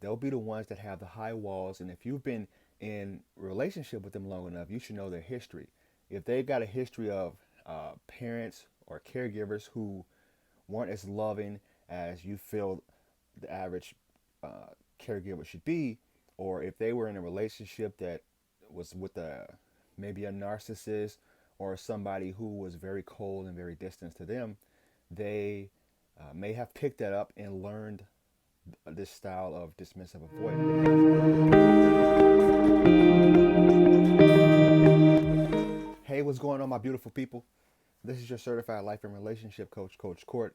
they'll be the ones that have the high walls. And if you've been in a relationship with them long enough, you should know their history. If they've got a history of parents or caregivers who weren't as loving as you feel the average caregiver should be, or if they were in a relationship that was with maybe a narcissist or somebody who was very cold and very distant to them, they may have picked that up and learned this style of dismissive avoidance. Hey, what's going on, my beautiful people? This is your certified life and relationship coach, Coach Court.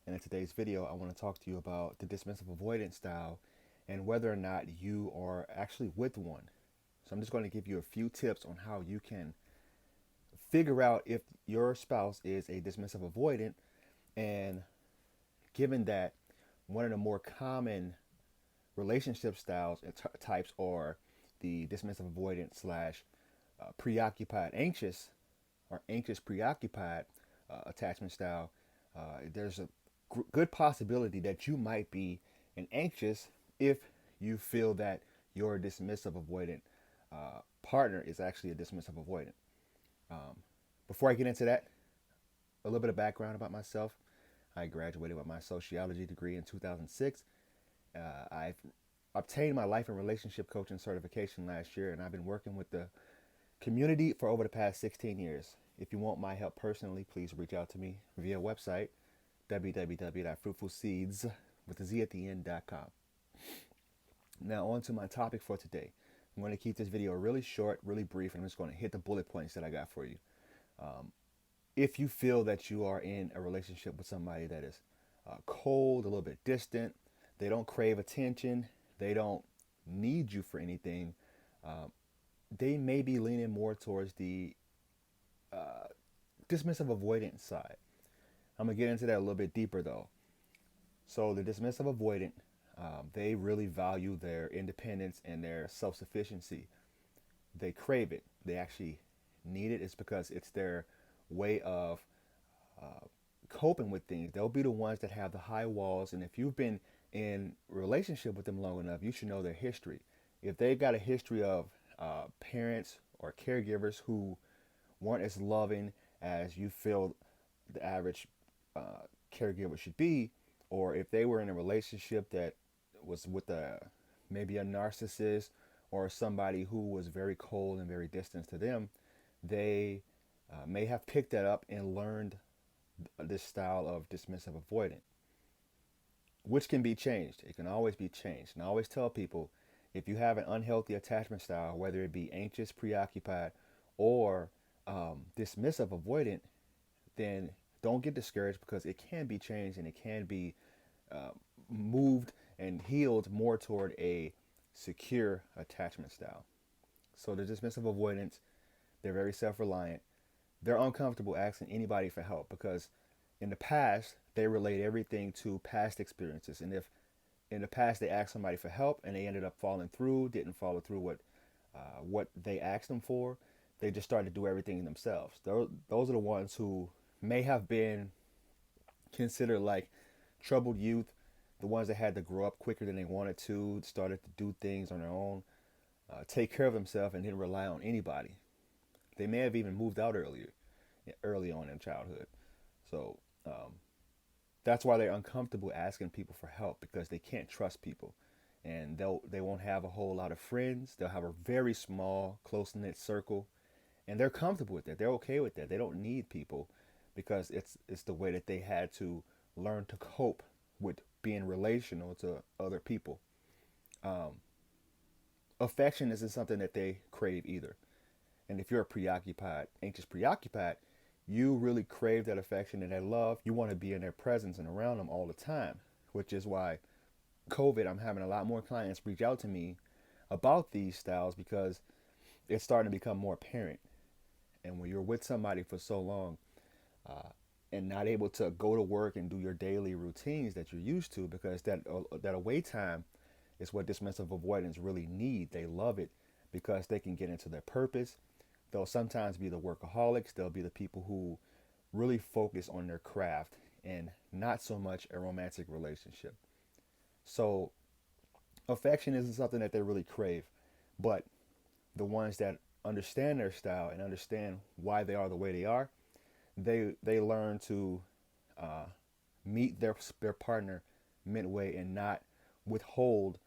And in today's video, I want to talk to you about the dismissive avoidance style and whether or not you are actually with one. So I'm just going to give you a few tips on how you can figure out if your spouse is a dismissive avoidant. And given that one of the more common relationship styles and types are the dismissive avoidant slash preoccupied anxious or anxious preoccupied attachment style, there's a good possibility that you might be an anxious if you feel that your dismissive avoidant partner is actually a dismissive avoidant. Um, Before I get into that, a little bit of background about myself. I graduated with my sociology degree in 2006. I've obtained my life and relationship coaching certification last year, and I've been working with the community for over the past 16 years. If you want my help personally, please reach out to me via website www.fruitfulseeds with a Z at the end.com. Now on to my topic for today. I'm going to keep this video really short, really brief, and I'm just going to hit the bullet points that I got for you. If you feel that you are in a relationship with somebody that is cold, a little bit distant, they don't crave attention, they don't need you for anything, they may be leaning more towards the dismissive avoidant side. I'm going to get into that a little bit deeper though. So the dismissive avoidant, they really value their independence and their self-sufficiency. They crave it. They actually need it. It's because it's their way of coping with things. They'll be the ones that have the high walls. And if you've been in a relationship with them long enough, you should know their history. If they've got a history of parents or caregivers who weren't as loving as you feel the average caregiver should be, or if they were in a relationship that was with maybe a narcissist or somebody who was very cold and very distant to them, they may have picked that up and learned this style of dismissive avoidant, which can be changed. It can always be changed. And I always tell people, if you have an unhealthy attachment style, whether it be anxious, preoccupied, or dismissive avoidant, then don't get discouraged because it can be changed and it can be uh, moved and healed more toward a secure attachment style. So the dismissive avoidance, they're very self-reliant. They're uncomfortable asking anybody for help because in the past they relate everything to past experiences, and if in the past they asked somebody for help and they ended up didn't follow through what they asked them for, they just started to do everything themselves. Those are the ones who may have been considered like troubled youth, the ones that had to grow up quicker than they wanted to, started to do things on their own, take care of themselves, and didn't rely on anybody. They may have even moved out early on in childhood. So that's why they're uncomfortable asking people for help because they can't trust people, and they won't have a whole lot of friends. They'll have a very small, close knit circle, and they're comfortable with that. They're okay with that. They don't need people because it's the way that they had to learn to cope with being relational to other people. Um, Affection isn't something that they crave either. And if you're a anxious preoccupied, you really crave that affection and that love. You want to be in their presence and around them all the time, which is why COVID, I'm having a lot more clients reach out to me about these styles because it's starting to become more apparent. And when you're with somebody for so long uh, and not able to go to work and do your daily routines that you're used to, because that away time is what dismissive avoidance really need. They love it because they can get into their purpose. They'll sometimes be the workaholics. They'll be the people who really focus on their craft and not so much a romantic relationship. So Affection isn't something that they really crave, but the ones that understand their style and understand why they are the way they are, they learn to uh, meet their partner midway and not withhold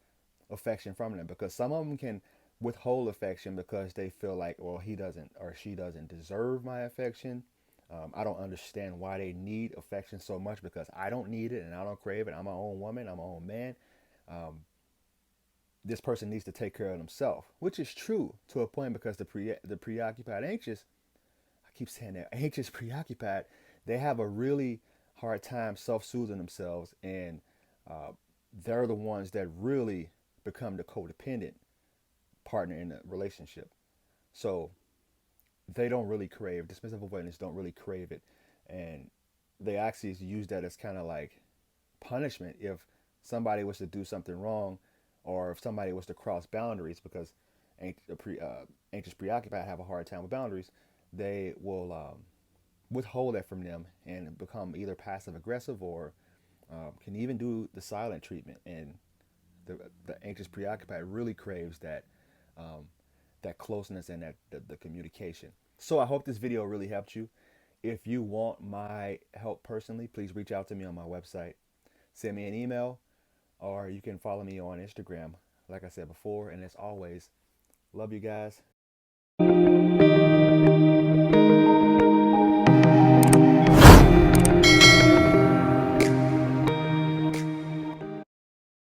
affection from them, because some of them can withhold affection because they feel like, well, he doesn't or she doesn't deserve my affection. I don't understand why they need affection so much because I don't need it and I don't crave it. I'm my own woman, I'm my own man. This person needs to take care of themselves, which is true to a point, because the preoccupied anxious, I keep saying that, anxious preoccupied, they have a really hard time self-soothing themselves, and uh, they're the ones that really become the codependent partner in the relationship. So they don't really crave, dismissive avoidance don't really crave it, and they actually use that as kind of like punishment if somebody was to do something wrong, or if somebody was to cross boundaries, because anxious preoccupied have a hard time with boundaries. They will withhold that from them and become either passive aggressive, or can even do the silent treatment. And the anxious preoccupied really craves um, that closeness and the communication. So I hope this video really helped you. If you want my help personally, please reach out to me on my website. Send me an email, or you can follow me on Instagram, like I said before. And as always, love you guys.